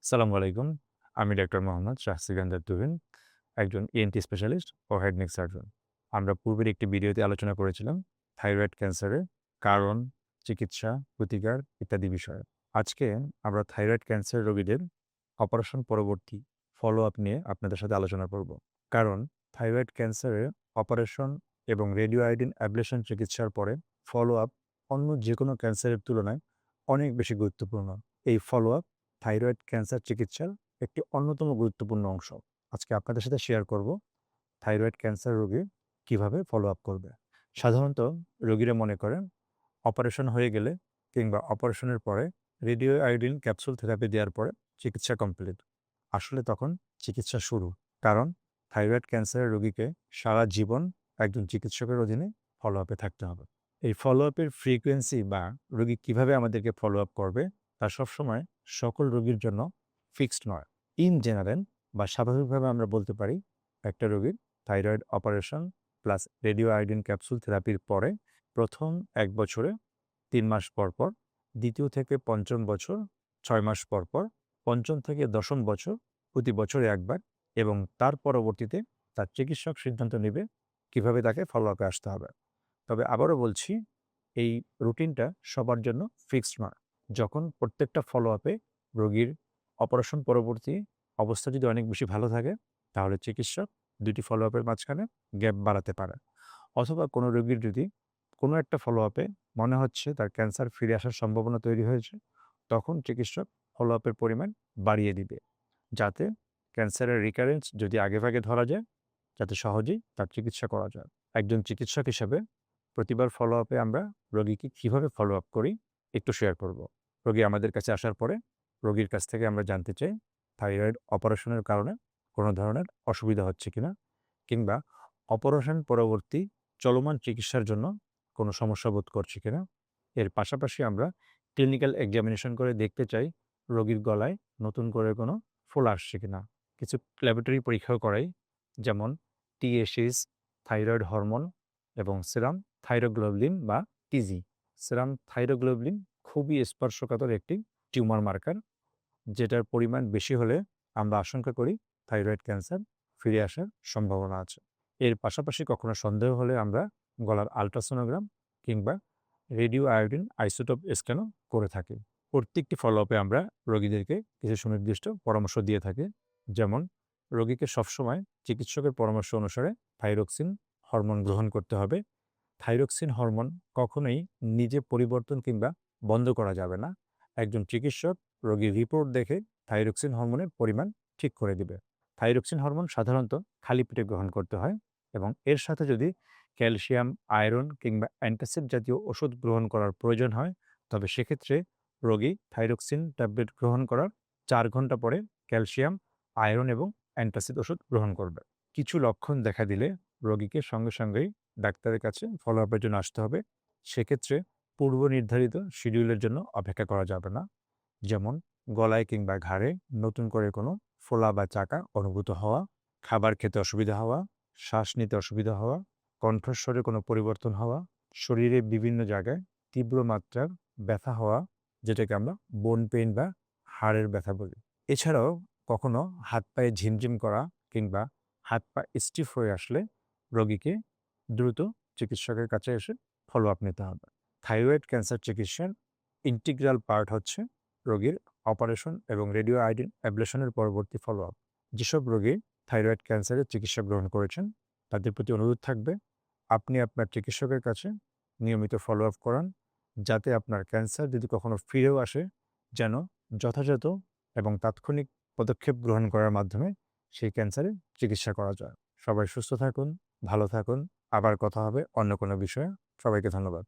আসসালামু আলাইকুম। আমি ডাক্তার মোহাম্মদ শাহসিকান্দার তুহিন, একজন ENT স্পেশালিস্ট ও হেড নেক সার্জন। আমরা পূর্বের একটি ভিডিওতে আলোচনা করেছিলাম থাইরয়েড ক্যান্সারের কারণ, চিকিৎসা, প্রতিকার ইত্যাদি বিষয়ে। আজকে আমরা থাইরয়েড ক্যান্সার রোগীদের অপারেশন পরবর্তী ফলো-আপ নিয়ে আপনাদের সাথে আলোচনা করব। কারণ থাইরয়েড ক্যান্সারের অপারেশন এবং রেডিও আয়োডিন অ্যাবলেশন চিকিৎসার পরে ফলো-আপ অন্য যেকোনো ক্যান্সারের তুলনায় অনেক বেশি গুরুত্বপূর্ণ। এই ফলো-আপ থাইরয়েড ক্যান্সার চিকিৎসার একটি অন্যতম গুরুত্বপূর্ণ অংশ। আজকে আপনাদের সাথে শেয়ার করব থাইরয়েড ক্যান্সার রোগী কিভাবে ফলো আপ করবে। সাধারণত রোগীরা মনে করেন অপারেশন হয়ে গেলে কিংবা অপারেশনের পরে রেডিও আয়োডিন ক্যাপসুল থেরাপি দেওয়ার পরে চিকিৎসা কমপ্লিট। আসলে তখন চিকিৎসা শুরু। কারণ থাইরয়েড ক্যান্সারের রোগীকে সারা জীবন একজন চিকিৎসকের অধীনে ফলো আপে থাকতে হবে। এই ফলো আপের ফ্রিকোয়েন্সি বা রোগী কিভাবে আমাদেরকে ফলো আপ করবে তা সবসময় সকল রোগীর জন্য ফিক্সড নয়। ইন জেনারেল বা স্বাভাবিকভাবে আমরা বলতে পারি একটা রোগীর thyroid operation plus radio iodine capsule থেরাপির পরে প্রথম ১ বছরে ৩ মাস পর, পর, দ্বিতীয় থেকে পঞ্চম বছর ৬ মাস পর, পর, পঞ্চম থেকে দশম বছর প্রতি বছরে একবার এবং তার পরবর্তীতে তার চিকিৎসক সিদ্ধান্ত নেবে কিভাবে তাকে ফলো আপে আসতে হবে। তবে আবারও বলছি, এই রুটিনটা সবার জন্য ফিক্সড নয়। যখন প্রত্যেকটা ফলো আপে রোগীর অপারেশন পরবর্তী অবস্থা যদি অনেক বেশি ভালো থাকে, তাহলে চিকিৎসক ২ টি ফলো আপের মাঝখানে গ্যাপ বাড়াতে পারে। অথবা কোনো রোগীর যদি কোনো একটা ফলো আপে মনে হচ্ছে তার ক্যান্সার ফিরে আসার সম্ভাবনা তৈরি হয়েছে, তখন চিকিৎসক ফলো আপের পরিমাণ বাড়িয়ে দিবে। যাতে ক্যান্সারের রিকারেন্স যদি আগেভাগে ধরা যায়, যাতে সহজেই তার চিকিৎসা করা যায়। একজন চিকিৎসক হিসেবে প্রতিবার ফলো আপে আমরা রোগীকে কিভাবে ফলো আপ করি একটু শেয়ার করব। রোগী আমাদের কাছে আসার পরে রোগীর কাছ থেকে আমরা জানতে চাই থাইরয়েড অপারেশনের কারণে কোনো ধরনের অসুবিধা হচ্ছে কিনা, কিংবা অপারেশন পরবর্তী চলমান চিকিৎসার জন্য কোনো সমস্যা বোধ করছে কিনা। এর পাশাপাশি আমরা ক্লিনিক্যাল এক্সামিনেশন করে দেখতে চাই রোগীর গলায় নতুন করে কোনো ফোলা আসছে কিনা। কিছু ল্যাবরেটরি পরীক্ষাও করাই, যেমন টিএসএইচ, থাইরয়েড হরমোন এবং সেরাম থাইরোগ্লোবুলিন বা টিজি। সেরাম থাইরোগ্লোবুলিন খুবই স্পর্শকাতর একটি টিউমার মার্কার, যেটার পরিমাণ বেশি হলে আমরা আশঙ্কা করি থাইরয়েড ক্যান্সার ফিরে আসার সম্ভাবনা আছে। এর পাশাপাশি কখনো সন্দেহ হলে আমরা গলার আল্ট্রাসোনোগ্রাম কিংবা রেডিও আয়োডিন আইসোটোপ স্ক্যানও করে থাকি। প্রত্যেকটি ফলো-আপে আমরা রোগীদেরকে কিছু সুনির্দিষ্ট পরামর্শ দিয়ে থাকি। যেমন রোগীকে সবসময় চিকিৎসকের পরামর্শ অনুসারে থাইরক্সিন হরমোন গ্রহণ করতে হবে। থাইরক্সিন হরমোন কখনোই নিজে পরিবর্তন কিংবা বন্ধ করা যাবে না। একজন চিকিৎসক রোগীর রিপোর্ট দেখে থাইরক্সিন হরমোনের পরিমাণ ঠিক করে দিবে। থাইরক্সিন হরমোন সাধারণত খালি পেটে গ্রহণ করতে হয় এবং এর সাথে যদি ক্যালসিয়াম, আয়রন কিংবা অ্যান্টাসিড জাতীয় ওষুধ গ্রহণ করার প্রয়োজন হয়, তবে সেক্ষেত্রে রোগী থাইরক্সিন ট্যাবলেট গ্রহণ করার ৪ ঘন্টা পরে ক্যালসিয়াম, আয়রন এবং অ্যান্টাসিড ওষুধ গ্রহণ করবে। কিছু লক্ষণ দেখা দিলে রোগীকে সঙ্গে সঙ্গেই ডাক্তারের কাছে ফলো আপের জন্য আসতে হবে। সেক্ষেত্রে পূর্ব নির্ধারিত শিডিউলের জন্য অপেক্ষা করা যাবে না। যেমন গলায় কিংবা ঘাড়ে নতুন করে কোনো ফোলা বা চাকা অনুভূত হওয়া, খাবার খেতে অসুবিধা হওয়া, শ্বাস নিতে অসুবিধা হওয়া, কণ্ঠস্বরে কোনো পরিবর্তন হওয়া, শরীরে বিভিন্ন জায়গায় তীব্র মাত্রার ব্যথা হওয়া, যেটাকে আমরা বোন পেইন বা হাড়ের ব্যথা বলি। এছাড়াও কখনো হাত পায়ে ঝিমঝিম করা কিংবা হাত পা স্টিফ হয়ে আসলে রোগীকে দ্রুত চিকিৎসকের কাছে এসে ফলো আপ নিতে হবে। থাইরয়েড ক্যান্সার চিকিৎসার ইন্টিগ্রাল পার্ট হচ্ছে রোগীর অপারেশন এবং রেডিও আয়োডিন অ্যাবলেশনের পরবর্তী ফলো আপ। যেসব রোগী থাইরয়েড ক্যান্সারের চিকিৎসা গ্রহণ করেছেন, তাদের প্রতি অনুরোধ থাকবে আপনি আপনার চিকিৎসকের কাছে নিয়মিত ফলো আপ করান, যাতে আপনার ক্যান্সার যদি কখনো ফিরেও আসে, যেন যথাযথ এবং তাৎক্ষণিক পদক্ষেপ গ্রহণ করার মাধ্যমে সেই ক্যান্সারের চিকিৎসা করা যায়। সবাই সুস্থ থাকুন, ভালো থাকুন। আবার কথা হবে অন্য কোনো বিষয়ে। সবাইকে ধন্যবাদ।